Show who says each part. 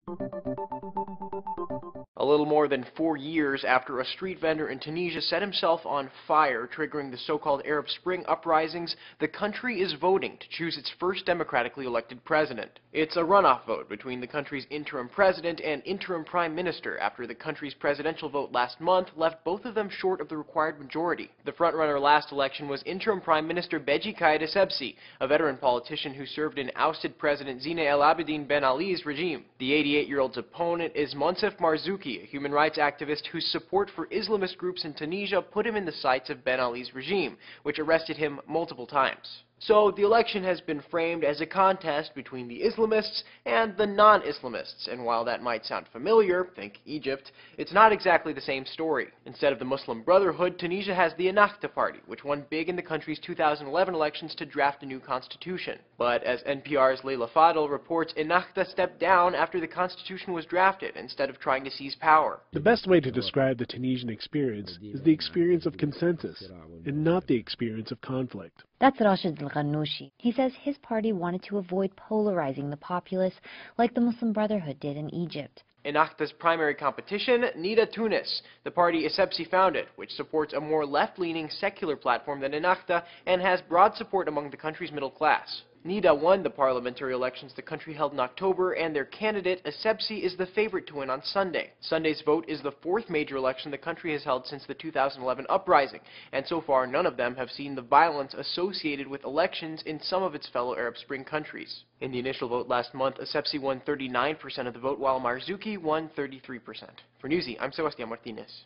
Speaker 1: A little more than 4 years after a street vendor in Tunisia set himself on fire, triggering the so-called Arab Spring uprisings, the country is voting to choose its first democratically elected president. It's a runoff vote between the country's interim president and interim prime minister after the country's presidential vote last month left both of them short of the required majority. The frontrunner last election was interim prime minister Beji Caid Essebsi, a veteran politician who served in ousted President Zine El Abidine Ben Ali's regime. The 88-year-old's opponent is Monsef Marzouki, a human rights activist whose support for Islamist groups in Tunisia put him in the sights of Ben Ali's regime, which arrested him multiple times. So the election has been framed as a contest between the Islamists and the non-Islamists, and while that might sound familiar, think Egypt, it's not exactly the same story. Instead of the Muslim Brotherhood, Tunisia has the Ennahda party, which won big in the country's 2011 elections to draft a new constitution. But as NPR's Leila Fadel reports, Ennahda stepped down after the constitution was drafted, instead of trying to seize power.
Speaker 2: The best way to describe the Tunisian experience is the experience of consensus, and not the experience of conflict.
Speaker 3: That's Rashid Al-Ghannouchi. He says his party wanted to avoid polarizing the populace like the Muslim Brotherhood did in Egypt.
Speaker 1: Ennahda's primary competition, Nida Tunis, the party Essebsi founded, which supports a more left-leaning secular platform than Ennahda and has broad support among the country's middle class. Nida won the parliamentary elections the country held in October, and their candidate, Essebsi, is the favorite to win on Sunday. Sunday's vote is the fourth major election the country has held since the 2011 uprising, and so far none of them have seen the violence associated with elections in some of its fellow Arab Spring countries. In the initial vote last month, Essebsi won 39% of the vote, while Marzouki won 33%. For Newsy, I'm Sebastián Martinez.